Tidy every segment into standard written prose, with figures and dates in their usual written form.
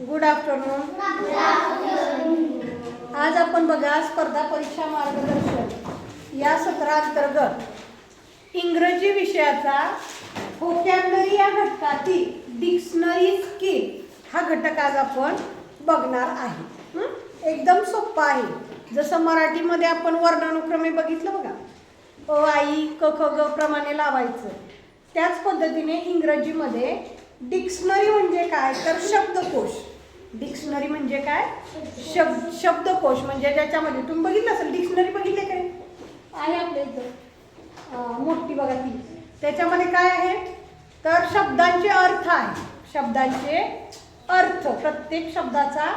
Good afternoon. आज आपण बघा स्पर्धा परीक्षा मार्गदर्शन या सत्रांतर्गत इंग्रजी विषयाचा व्होकॅब्युलरी या घटकातील डिक्शनरी स्किल हा घटक आज आपण बघणार आहे. एकदम सोपा आहे. जसं मराठीमध्ये आपण वर्णानुक्रमे बघितलं बघा, अ आई क ख ग प्रमाणे लावायचं, त्याच पद्धतीने इंग्रजीमध्ये डिक्शनरी म्हणजे काय तर शब्दकोश. डिक्शनरी म्हणजे काय? शब्दकोश म्हणजे ज्याच्यामध्ये तुम्ही बघितलं असेल, डिक्शनरी बघितले काय आहे आपल्या इथं मोठी बघा ती. त्याच्यामध्ये काय आहे तर शब्दांचे अर्थ आहे. शब्दांचे अर्थ, प्रत्येक शब्दाचा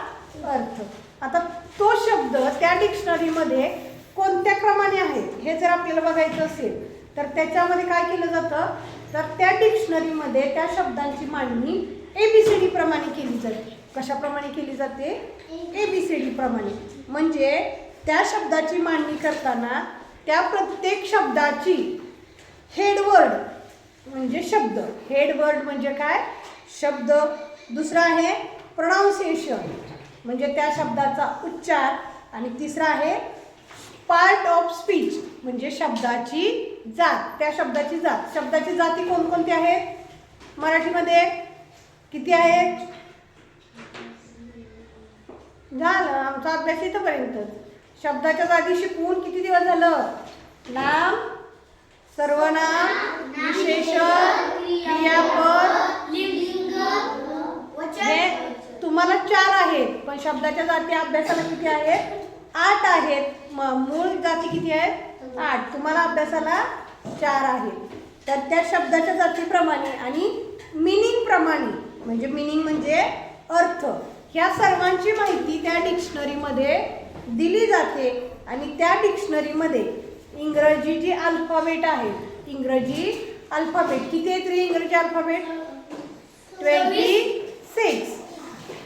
अर्थ. आता तो शब्द त्या डिक्शनरीमध्ये कोणत्या क्रमाने आहे हे जर आपल्याला बघायचं असेल तर त्याच्यामध्ये काय केलं जातं तर त्या डिक्शनरीमध्ये त्या शब्दांची मांडणी ABCD प्रमाणे केली जाते. कशाप्रमाणे केली जाते? ABCD प्रमाणे. म्हणजे त्या शब्दाची मांडणी करताना त्या प्रत्येक शब्दाची हेडवर्ड म्हणजे शब्द, हेडवर्ड म्हणजे काय शब्द. दुसरा आहे प्रोनाउन्सिएशन म्हणजे त्या शब्दाचा उच्चार, आणि तिसरा आहे पार्ट ऑफ स्पीच म्हणजे शब्दाची जात, त्या शब्दाची जात. शब्दाची जाती कोणकोणती आहेत मराठीमध्ये? किती आहेत? झालं आमचा अभ्यास इथंपर्यंत. शब्दाच्या जाती शिकवून किती दिवस झालं? नाम, सर्वनाम, विशेषण, क्रियापद, हे तुम्हाला 4 आहेत, पण शब्दाच्या जाती अभ्यासाला किती आहेत? 8 आहेत. मूळ जाती किती आहेत? 8. तुम्हाला अभ्यासाला 4 आहेत. तर त्या शब्दाच्या जातीप्रमाणे आणि मिनिंग प्रमाणे, म्हणजे मिनिंग म्हणजे अर्थ, ह्या सर्वांची माहिती त्या डिक्शनरीमध्ये दिली जाते. आणि त्या डिक्शनरीमध्ये इंग्रजी जी अल्फाबेट आहे, इंग्रजी अल्फाबेट किती आहेत रे? इंग्रजी अल्फाबेट 26.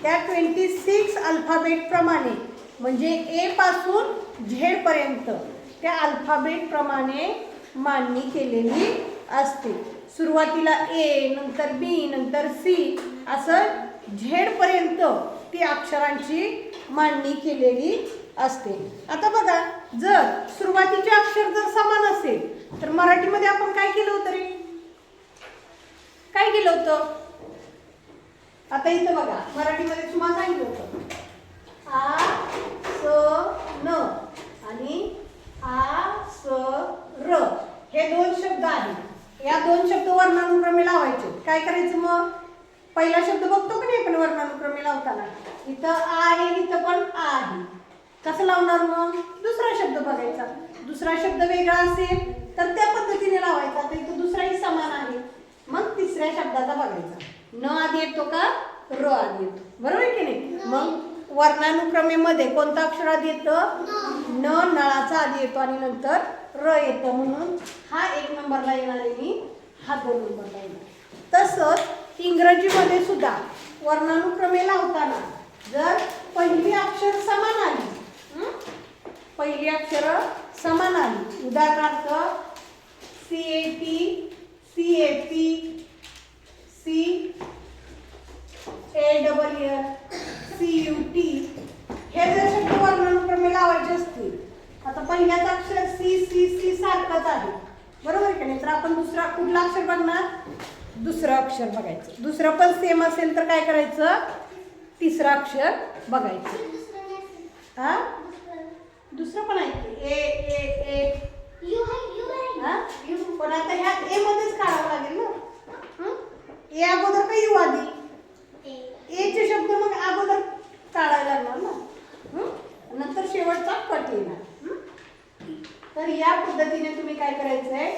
त्या 26 अल्फाबेट प्रमाणे म्हणजे ए पासून झेड पर्यंत त्या अल्फाबेट प्रमाणे मांडणी केलेली असते. सुरुवातीला ए, नंतर बी, नंतर सी, असं झेड पर्यंत ती अक्षरांची मांडणी केलेली असते. आता बघा, जर सुरुवातीचे अक्षर जर समान असेल तर मराठीमध्ये आपण काय केलं होतं रे? काय केलं होतं? आता इथं बघा, मराठीमध्ये तुम्हाला सांगितलं होतं आ स न आणि आ स र हे 2 शब्द आहेत. या 2 शब्द वर्णानुक्रमे लावायचे. काय करायचं मग? पहिला शब्द बघतो का नाही आपण वर्णानुक्रमे लावताना? इथं आ आहे, इथं पण आ आहे. कसं लावणार मग? दुसरा शब्द बघायचा. दुसरा शब्द वेगळा असेल तर त्या पद्धतीने लावायचा. तर इथं दुसराही समान आहे, मग तिसऱ्या शब्दाचा बघायचा. न आधी येतो का र आधी येतो? बरोबर की नाही? मग वर्णानुक्रमेमध्ये कोणतं अक्षर आधी येतं? न नळाचा आधी येतो आणि नंतर र येतं. म्हणून हा 1 नंबरला येणार आहे मी, हा 2 नंबरला येणार. तसंच इंग्रजीमध्ये सुद्धा वर्णानुक्रमे लावताना जर पहिली अक्षर समान आली, पहिली अक्षर समान आली, उदाहरणार्थ CAT, CAP, CALL, CUT हे जर शब्द वर्णानुक्रमे लावायचे असतील, आता पहिल्याचं अक्षर C सारखंच आहे, बरोबर की नाही? तर आपण दुसरा कुठला अक्षर बघणार? दुसरं अक्षर बघायचं. दुसरं पण सेम असेल तर काय करायचं? तिसरं अक्षर बघायचं. हा, दुसरं पण आहे ए पण आता ह्यात ए मध्येच काढावं लागेल ना. ए अगोदर का यू आधी? ए चे शब्द मग अगोदर काढायला लागणार ना, नंतर शेवटचा कट येणार. तर या पद्धतीने तुम्ही काय करायचंय?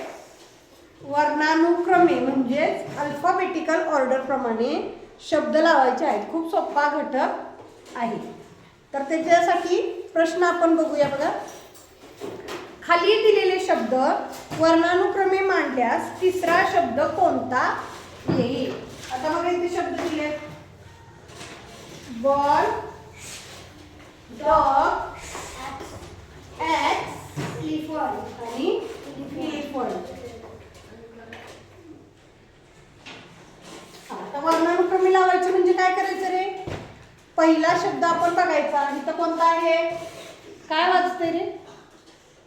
वर्णानुक्रमे म्हणजेच अल्फाबेटिकल ऑर्डर प्रमाणे शब्द लावायचे आहेत. खूप सोपा घटक आहे. तर त्याच्यासाठी प्रश्न आपण बघूया. बघा, खाली दिलेले शब्द वर्णानुक्रमे मांडल्यास तिसरा शब्द कोणता येईल? आता बघा इथे शब्द दिले: बॉल, डॉग, ॲक्स, एलिफंट आणि एलिफंट. आता वर्णानुक्रमे लावायचे म्हणजे काय करायचं रे? पहिला शब्द आपण बघायचा. इथं कोणता आहे? काय वाचते रे?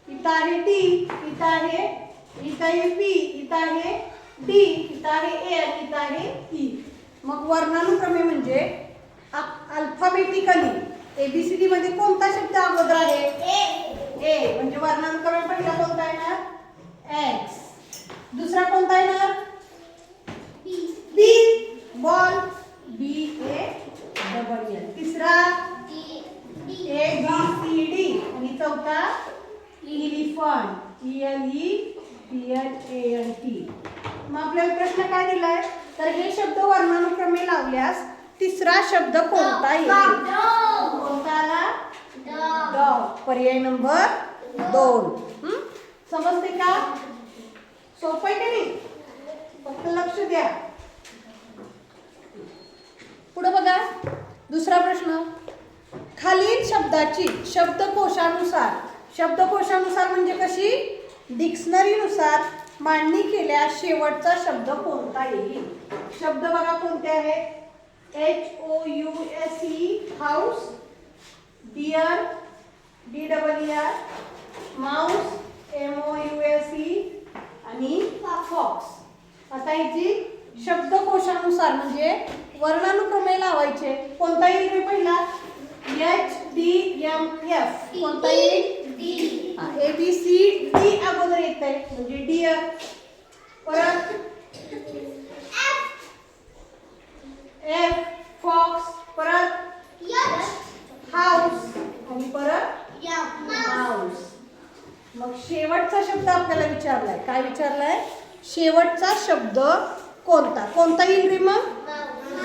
इथं आहे टी, इथं आहे पी, इथं आहे डी, इथं आहे ए आणि इथं आहे ई. मग वर्णानुक्रमे म्हणजे अल्फाबेटिकली ABCD मध्ये कोणता शब्द अगोदर आहे? ए. म्हणजे वर्णानुक्रमे पहिला कोणता येणार? एक्स. दुसरा कोणता येणार? बी. Ball, BALL. तिसरा ABCD आणि चौथा इलिफंट, ELEPHANT. मग आपल्याला प्रश्न काय दिलाय? तर हे शब्द वर्णानुक्रमे लावल्यास तिसरा शब्द कोणता येईल? कोणता आला? डॉग. पर्याय नंबर 2. समजते का? सोपं आहे का नाही? फक्त लक्ष द्या. पुढे बघा दुसरा प्रश्न. खालील शब्दाची शब्दकोशानुसार म्हणजे कशी? डिक्शनरीनुसार मांडणी केल्यास शेवटचा शब्द कोणता येईल? शब्द बघा कोणते आहेत? HOUSE house, dear DEER, mouse MOUSE आणि फॉक्स. आता याची शब्दकोशानुसार म्हणजे वर्णानुक्रमे लावायचे. कोणता येईल रे पहिला? HDMF. कोणता येईल? ABCD अगोदर येत आहे म्हणजे डिअर. परत F फॉक्स, परत हाऊस आणि परत माऊस. मग शेवटचा शब्द आपल्याला विचारलाय. काय विचारलाय? शेवटचा शब्द कोणता येईल रे? मग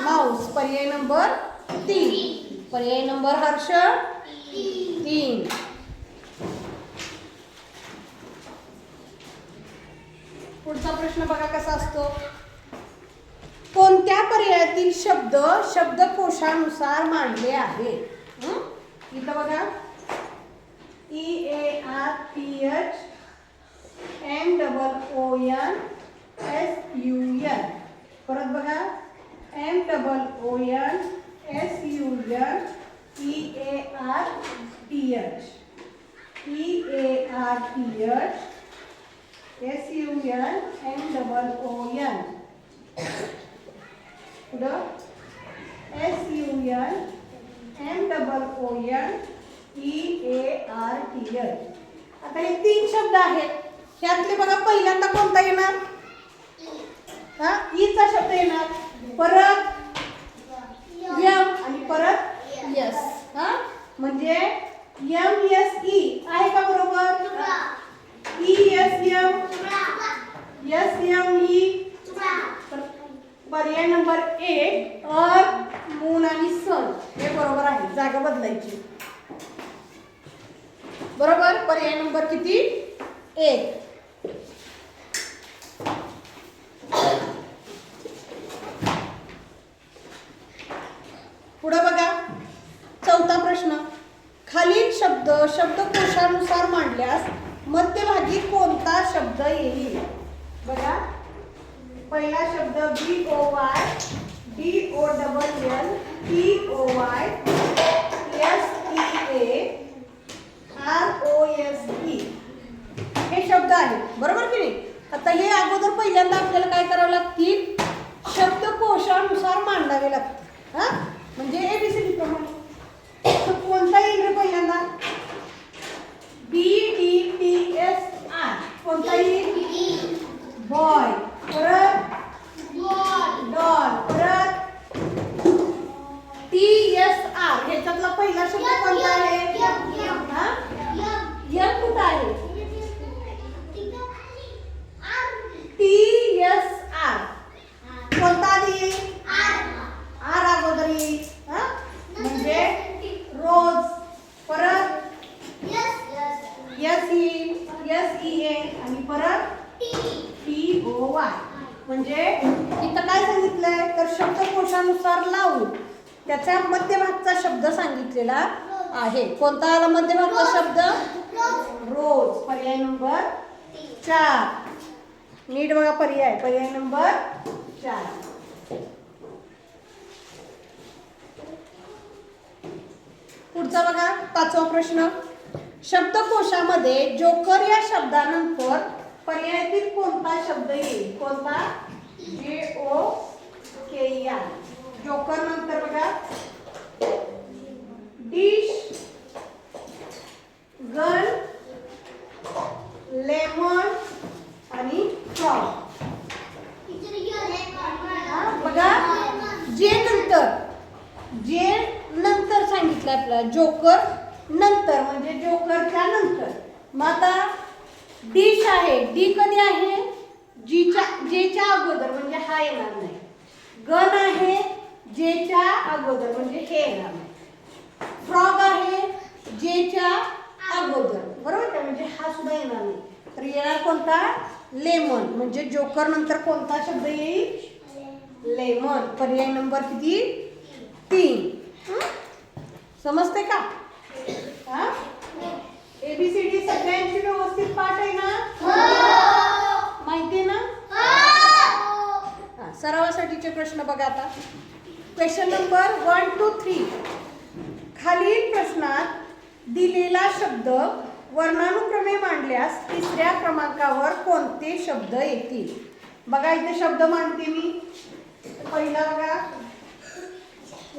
माऊस. पर्याय नंबर 3. पर्याय नंबर हर्ष 3. पुढचा प्रश्न बघा कसा असतो. कोणत्या पर्यायातील शब्द शब्दकोशानुसार मांडले आहे? इथं बघा EARTH MOONSUN. परत बघा MOONSUN EARTH पुढं SUNMOONEARTH. आता हे 3 शब्द आहेत. ह्यातले बघा पहिल्यांदा कोणता येणार? ईचा शब्द येणार. परत यम आणि परत यस. म्हणजे MSE आहे का बरोबर? ESM SME. पर्याय नंबर 1 अर्थ, मून आणि सन हे बरोबर आहे. जागा बदलायची. बरोबर. पर्याय नंबर किती? 1. पुढे बघा चौथा प्रश्न. खालील शब्द शब्दकोशानुसार मांडल्यास मध्यभागी कोणता शब्द येईल? बघा पहिला शब्द BOY DOLL POY SEA ROSE हे शब्द आहेत. बरोबर की नाही? आता हे अगोदर पहिल्यांदा आपल्याला काय करावं लागतील? शब्दकोशानुसार मांडावे लागतील. म्हणजे ABCD प्रमाणे. कोणता येईल रे पहिल्यांदा? BDTSR. कोणता येईल? बॉय. परत डॉल. परत TSR. ह्याच्यातला पहिला शब्द कोणता आहे? यम कुठं आहे? TSR. कोणता आधी येईल? आर अगोदर येईल. म्हणजे रोज. परत SEA आणि परत POY. म्हणजे इथं काय सांगितलंय? तर शब्दकोशानुसार लावून त्याचा मध्यभागचा शब्द सांगितलेला आहे. कोणता आला मध्यभागचा शब्द? रोज. पर्याय नंबर 4. नीट बघा पर्याय नंबर 4. पुढचा बघा 5वा प्रश्न. शब्दकोशामध्ये जोकर या शब्दानंतर पर्यायातील कोणता शब्द येईल? कोणता? JOKER. जोकर नंतर बघा डिश, गन, लेमन आणि फ्रॉग. बघा जे नंतर सांगितलं आपल्याला जोकर नंतर म्हणजे जोकरच्या नंतर. मग आता डिश आहे, डी कधी आहे? जेच्या अगोदर म्हणजे हा येणार नाही. गन आहे जेच्या अगोदर म्हणजे हे येणार नाही. फ्रॉग आहे जेच्या अगोदर, बरोबर का, म्हणजे हा सुद्धा येणार नाही. तर येणार कोणता? लेमन. म्हणजे जोकर नंतर कोणता शब्द येईल? लेमन. पर्याय नंबर किती? 3. समजते का? ABCD सगळ्यांची व्यवस्थित पाठ आहे ना? माहिती आहे ना? सरावासाठीचे प्रश्न बघा आता. Question number 1 to 3. खालील प्रश्नात दिलेला शब्द वर्णानुक्रमे मांडल्यास तिसऱ्या क्रमांकावर कोणते शब्द येतील? बघा इथे शब्द मांडते मी. पहिला बघा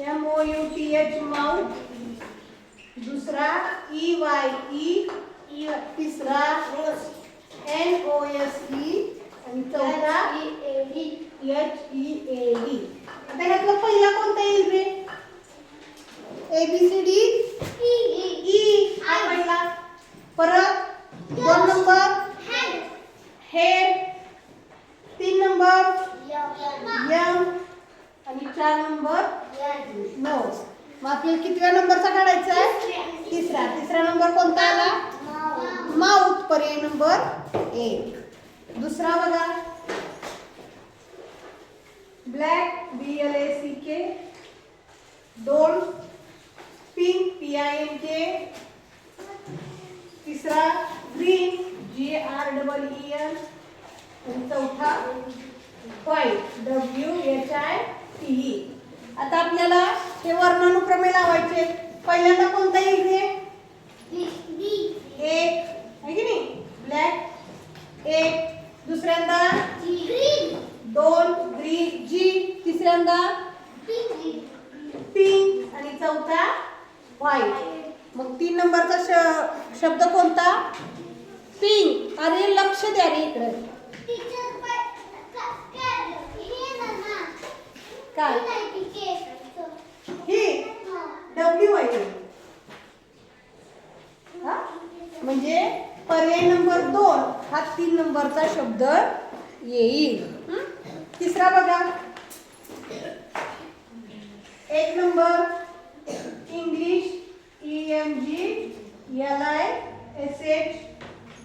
MOUTH माउथ, दुसरा EYE, तिसरा NOSE आणि चौथा HEAD. आता ह्यातला पहिला कोणता येईल रे? ABCD E हा पहिला. परत 2 नंबर हेड, 3 नंबर यम आणि 4 नंबर नोज. मग आपल्याला कितव्या नंबरचा काढायचा आहे? तिसरा नंबर कोणता आला? माउथ. पर्याय नंबर 1. दुसरा बघा ब्लॅक BLACK, 2 पिंक PINK, तिसरा ग्रीन GREEN आणि चौथा व्हाईट WHITE. आता आपल्याला हे वर्णानुक्रमे लावायचे. पहिल्यांदा कोणता येईल रे? एक आहे की नाही? ब्लॅक 1. दुसऱ्यांदा 2 ग्रीन G. तिसऱ्यांदा पिंक आणि चौथा व्हाईट. मग 3 नंबरचा शब्द कोणता? पिंक. अरे लक्ष द्या रे इकडे. काय ही WI. म्हणजे पर्याय नंबर 2 हा 3 नंबरचा शब्द येईल. तिसरा बघा 1 number English ENGLISH.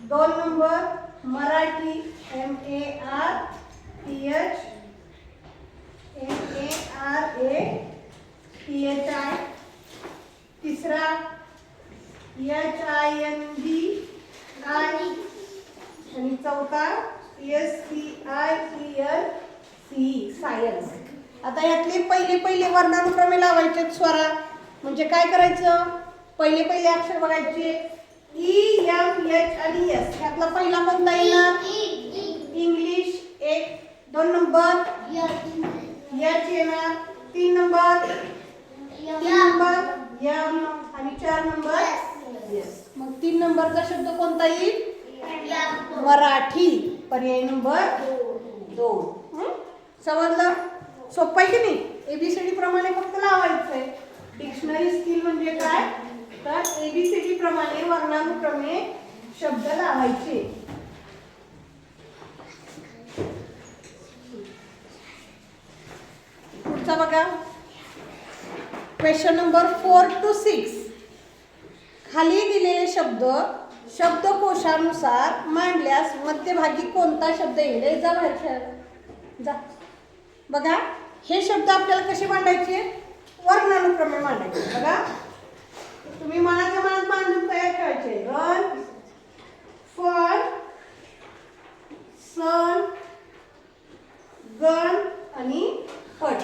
2 number Marathi MARATHI. तिसरा HINDI आणि चौथा SCIELCE सायन्स. आता यातले पहिले वर्णानुक्रमे लावायचे स्वरा. म्हणजे काय करायचं? पहिले अक्षर बघायचे. E M H आणि S. यातला पहिला कोणता येणार? इंग्लिश. 2 नंबर H येणार. 3 नंबर M आणि 4 नंबर S. मग 3 नंबरचा शब्द कोणता येईल? मराठी. पर्याय नंबर 2. समजलं? सोपं आहे की नाही? ABCD प्रमाणे फक्त लावायचं आहे. डिक्शनरी स्किल म्हणजे काय? तर ABCD प्रमाणे वर्णानुक्रमे शब्द लावायचे. पुढचा बघा क्वेश्चन नंबर 4 to 6. खाली दिलेले शब्द शब्दकोशानुसार मांडल्यास मध्यभागी कोणता शब्द येईल? जा बाहेर खेळायला जा. बघा हे शब्द आपल्याला कसे मांडायचे? वर्णानुक्रमे मांडायचे. बघा तुम्ही मनाच्या मनात मांडून तयार करायचे. रन, फन, सन, गन आणि हट.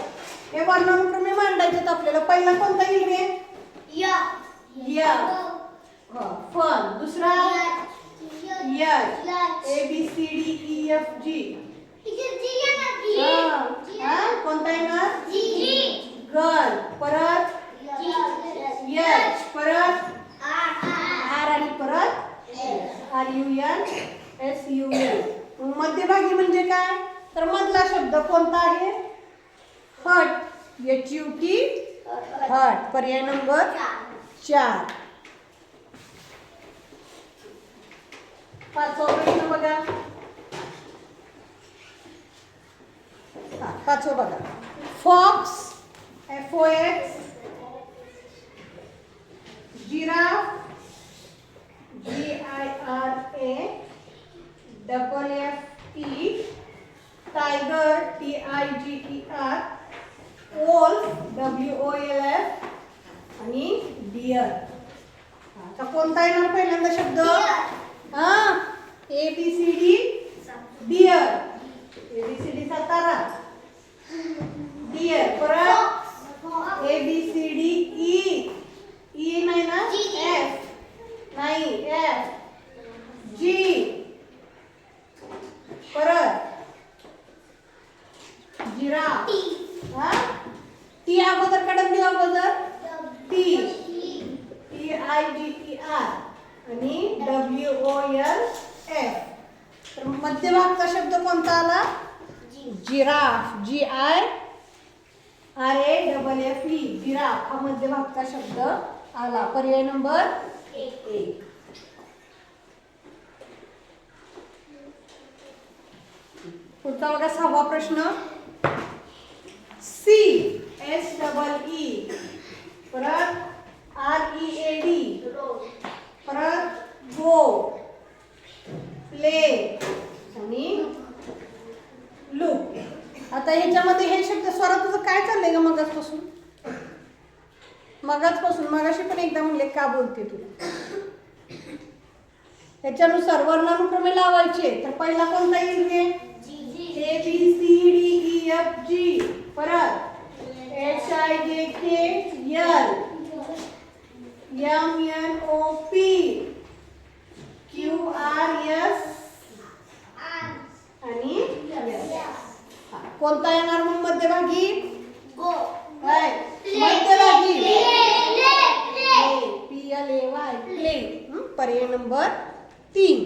हे वर्णानुक्रमे मांडायचे. आपल्याला पहिला कोणता येईल रे? य फन. दुसरा H. A B C D E F G. कोणता येणार? गर्ल. परत यच. परत आर आणि परत R U N S U N. मध्यभागी म्हणजे काय? तर मधला शब्द कोणता आहे? Hut. H U T hut. पर्याय नंबर 4. पाचवा प्रश्न बघा. पाचवा बघा. Fox FOX, giraffe GIRAFFE, tiger TIGER, wolf WOLF आणि डिअर. आता कोणता येणार पहिल्यांदा शब्द? ABCD deer. ABCD Satara deer. परत ABCD ई नाही ना? F नाही. F G. परत जिराफ. टी अगोदर का डब्ल्यू अगोदर? टी TIGER आणि WOLF. तर मध्यभागचा शब्द कोणता आला? जिराफ. GIRAFFE जिराफ हा मध्यभागचा शब्द आला. पर्याय नंबर 1. पुढचा बघा. 6वा प्रश्न. CSEE. परत READ. परत गो, प्ले आणि लुक. आता ह्याच्यामध्ये हे शब्द स्वराचं काय चाललंय का मगाचपासून? मगाशी पण एकदा म्हणले का बोलते तुला. ह्याच्यानुसार वर्णानुक्रमे लावायचे. तर पहिला कोणता येईल? ABCDEFG. परत HIJKL MNOP QRS आणि कोणता येणार मग मध्यभागी? मध्यभागी PLAY प्ले. पर्याय नंबर 3.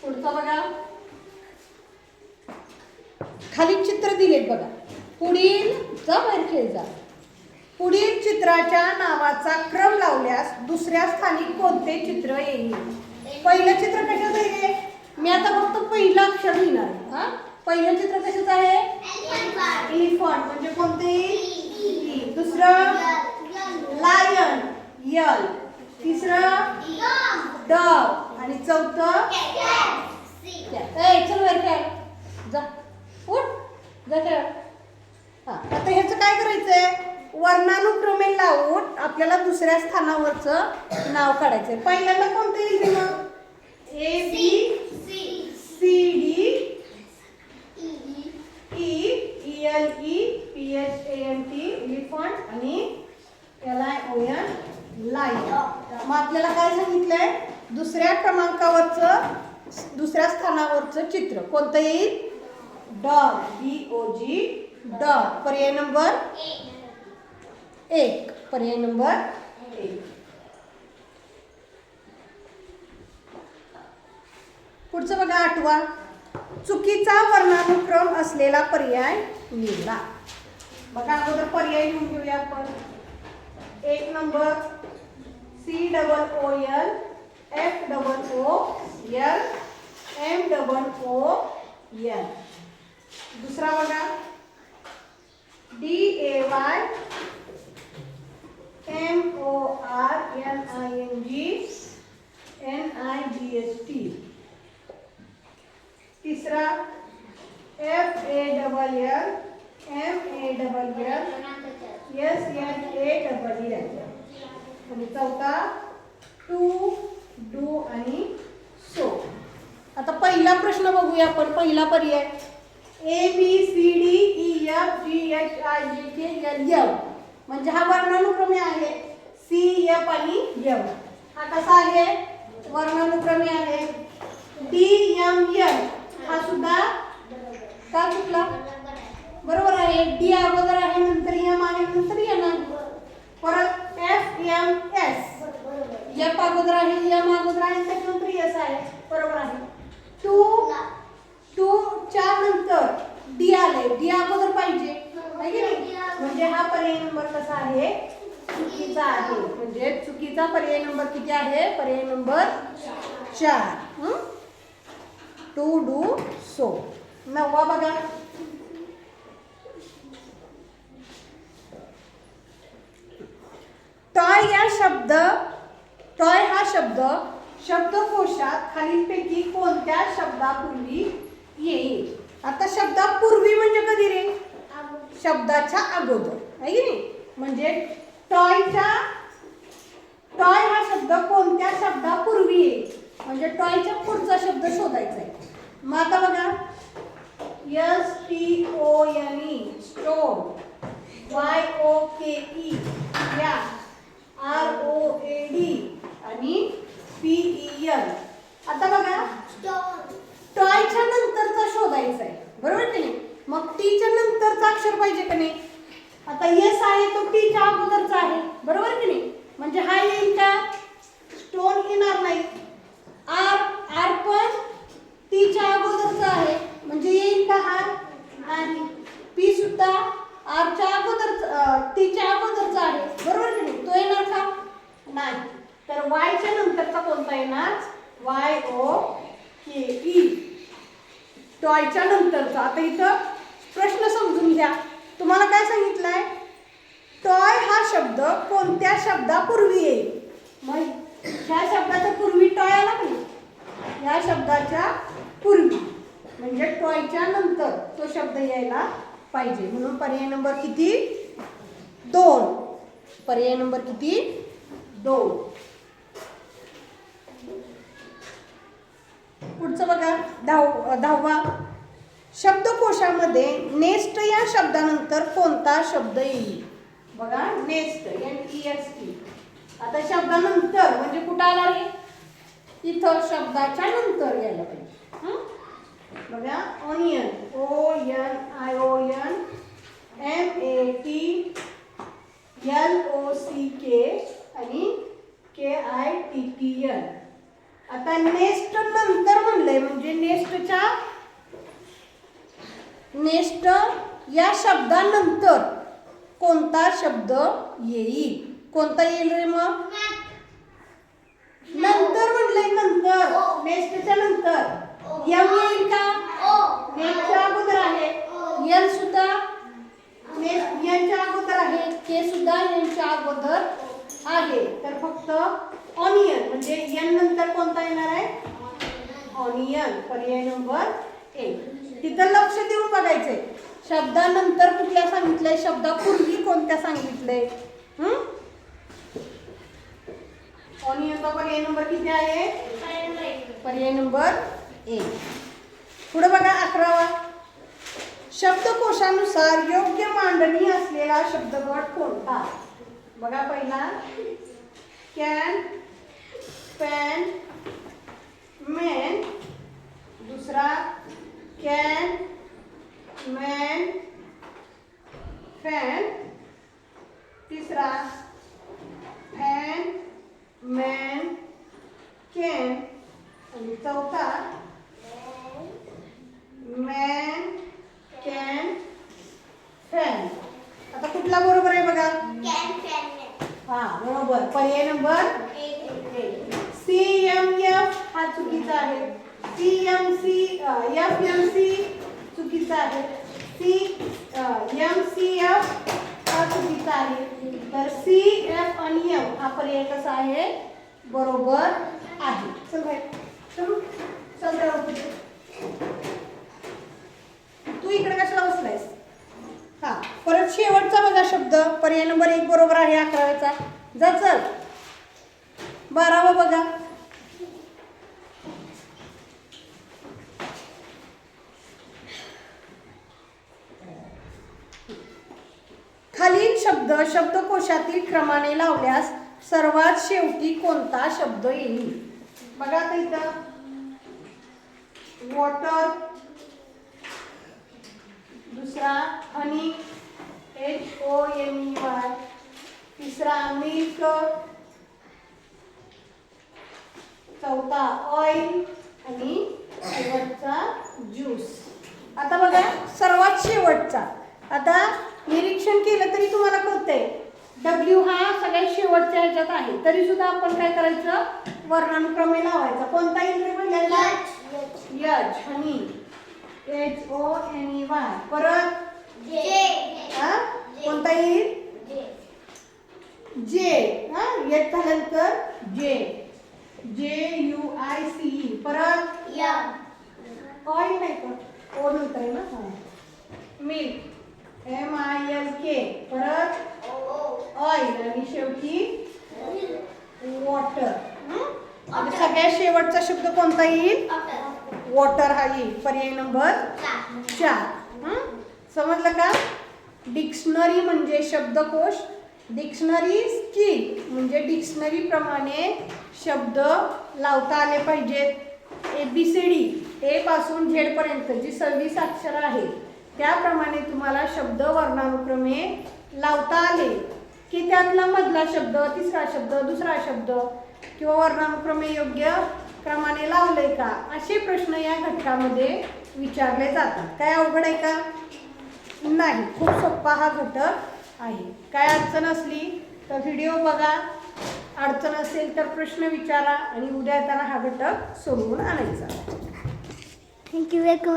पुढचा बघा. खाली चित्र दिलेत बघा. पुढील पुढील चित्राच्या नावाचा क्रम लावल्यास दुसऱ्या स्थानी कोणते चित्र येईल? पहिलं चित्र कशाचं आहे? मी आता फक्त पहिलं अक्षर लिहिणार. पहिलं चित्र कशाचं आहे? एलिफंट. म्हणजे कोणते? दुसरं लायन यल. तिसरं डॉग आणि चौथं चल वर खेळ. जा उठ जा खेळ. आता ह्याचं काय करायचंय? वर्णानुक्रमे लावून आपल्याला दुसऱ्या स्थानावरचं नाव काढायचंय. पहिल्यांदा कोणतं येईल मग? ABCD ELEPHANT एलिफंट आणि LION लायन. मग आपल्याला काय सांगितलंय? दुसऱ्या क्रमांकावरचं दुसऱ्या स्थानावरचं चित्र कोणतं येईल? Dog DOG dog. पर्याय नंबर 1. पर्याय नंबर 1. पुढचं बघा. 8वा. चुकीचा वर्णानुक्रम असलेला पर्याय निवडा. बघा अगोदर पर्याय लिहून घेऊया आपण. 1 नंबर COOL FOOL MOOL. दुसरा बघा. DAY MORNING NIGST. तिसरा FALL MALL SLALL. आणि चौथा टू डू आणि सो. आता पहिला प्रश्न बघूया आपण. पहिला पर्याय ABCDEFGHIJKL म्हणजे हा वर्णानुक्रमे आहे. सी एफ आणि एम. हा कसा आहे? वर्णानुक्रमे आहे. डी एम एन हा सुद्धा का चुकला? बरोबर आहे. डी अगोदर आहे, नंतर एम आहे, नंतर एन आहे. परत एफ एम एस, एफ अगोदर आहे, एम अगोदर आहे, त्याच्यानंतर एस आहे. बरोबर आहे. टू च्या नंतर डी आले, डी अगोदर पाहिजे आहे की नाही? म्हणजे हा पर्याय नंबर कसा आहे? चुकीचा आहे. म्हणजे चुकीचा पर्याय नंबर किती आहे? पर्याय नंबर 4. To do so. 9वा बघा. टॉय हा शब्द शब्दकोशात खालीलपैकी कोणत्या शब्दापूर्वी येईल? आता शब्दापूर्वी म्हणजे कधी रे? शब्दाच्या अगोदर आहे की नाही? म्हणजे टॉय हा शब्द कोणत्या शब्दापूर्वी येईल? म्हणजे टॉयच्या पुढचा शब्द शोधायचा आहे. मग आता बघा, STONE स्टोन, YOKE या, ROAD आणि PEN. आता बघा, टॉयच्या नंतरचा शोधायचा आहे. बरोबर की नाही? मग टीच्या नंतरचा अक्षर पाहिजे का नाही? आता एस आहे तो टीच्या अगोदरचा आहे. बरोबर की नाही? म्हणजे हा येईल का? स्टोन येणार नाही. आर पण टीच्या अगोदरचा आहे, म्हणजे येईल का हा? नाही. पी सुद्धा आरच्या अगोदर टीच्या अगोदरचा आहे. बरोबर की नाही? तो येणार का? नाही. तर वायच्या नंतरचा कोणता येणार? YOKE. टॉयच्या नंतरचा. आता इथं प्रश्न समजून घ्या. तुम्हाला काय सांगितलंय? टॉय हा शब्द कोणत्या शब्दापूर्वी येईल? मग ह्या शब्दाच्या पूर्वी टॉय आला का नाही? ह्या शब्दाच्या पूर्वी म्हणजे टॉयच्या नंतर तो शब्द यायला पाहिजे. म्हणून पर्याय नंबर किती? 2. पर्याय नंबर किती? 2. पुढचं बघा. 10वा. शब्दकोशामध्ये नेस्ट या शब्दानंतर कोणता शब्द येईल? बघा, नेस्ट, NEST. आता शब्दानंतर म्हणजे कुठं आला रे? इथं शब्दाच्या नंतर यायला पाहिजे. बघा, ऑनियन, ONION, MATLOCK आणि KITTN. आता नेस्ट नंतर म्हणलंय म्हणजे नेस्ट या शब्दानंतर कोणता शब्द येईल? कोणता येईल रे? मग नंतर म्हणलंय, नंतर, नेस्टच्या नंतर. एम येईल का? नेस्टच्या अगोदर आहे. एल सुद्धा यांच्या अगोदर आहे. के सुद्धा यांच्या अगोदर आहे. तर फक्त ऑनियन म्हणजे एन नंतर कोणता येणार आहे? ऑनियन. पर्याय नंबर 1. तिथं लक्ष देऊन बघायचंय. शब्दानंतर कुठल्या सांगितलंय? शब्दापूर्वी कोणत्या सांगितलंय? ऑनियनचा पर्याय नंबर किती आहे? पर्याय नंबर 1. पुढे बघा 11वा. शब्दकोशानुसार योग्य मांडणी असलेला शब्दगट कोणता? बघा, पहिला कॅन, पॅन, मॅन. दुसरा कॅन, मॅन, फॅन. तिसरा फॅन, मॅन, कॅन. आणि चौथा मॅन, कॅन, फॅन. आता कुठला बरोबर आहे बघा? हा, बरोबर. पर्याय नंबर 1. CMF हा चुकीचा आहे. FMC चुकीचा आहे. MCF हा चुकीचा आहे. तर CF आणि M हा पर्याय कसा आहे? बरोबर आहे. चल भाई, चल तू इकडे कशाला बसलायस? हा, परत शेवटचा बघा शब्द. पर्याय नंबर 1 बरोबर आहे 11व्याचा. जा चल. 12वा बघा. खालील शब्द शब्दकोशातील क्रमाने लावल्यास सर्वात शेवटी कोणता शब्द येईल? बघा आता इथं वॉटर, दुसरा हनी HONEY, तिसरा मिल्क, चौथा ऑइल आणि शेवटचा ज्यूस. आता बघा सर्वात शेवटचा. आता निरीक्षण केलं तरी तुम्हाला कळतंय W हा सगळ्यात शेवटच्या ह्याच्यात आहे, तरी सुद्धा आपण काय करायचं, वर्णानुक्रमे लावायचा. कोणता येईल रे पहिल्यांदा? यच, हनी HONEY. परत कोणता येईल? जे. येत झाल्यानंतर JUICE. परत ऑइल नाही का, ओ नंतर आहे ना. Milk MILK. परत ऑइल आणि शेवटी वॉटर. सगळ्यात शेवटचा शब्द कोणता येईल? वॉटर हा येईल. पर्याय नंबर 4. समजलं का? डिक्शनरी म्हणजे शब्दकोश, डिक्शनरी स्किल म्हणजे डिक्शनरी प्रमाणे शब्द लावता आले पाहिजेत. ABCD A पासून Z पर्यंत जी 26 अक्षर आहे त्याप्रमाणे तुम्हाला शब्द वर्णानुक्रमे लावता आले की त्यातला मधला शब्द, तिसरा शब्द, दुसरा शब्द किंवा वर्णानुक्रमे योग्य क्रमाने लावले का, असे प्रश्न या घटकामध्ये विचारले जातात. काय अवघड आहे का? नाही, खूप सोपा हा घटक आहे. काय अडचण असली तर व्हिडिओ बघा, अडचण असेल तर प्रश्न विचारा आणि उद्या येताना हा घटक सोडवून आणायचा. थँक्यू. वेलकम.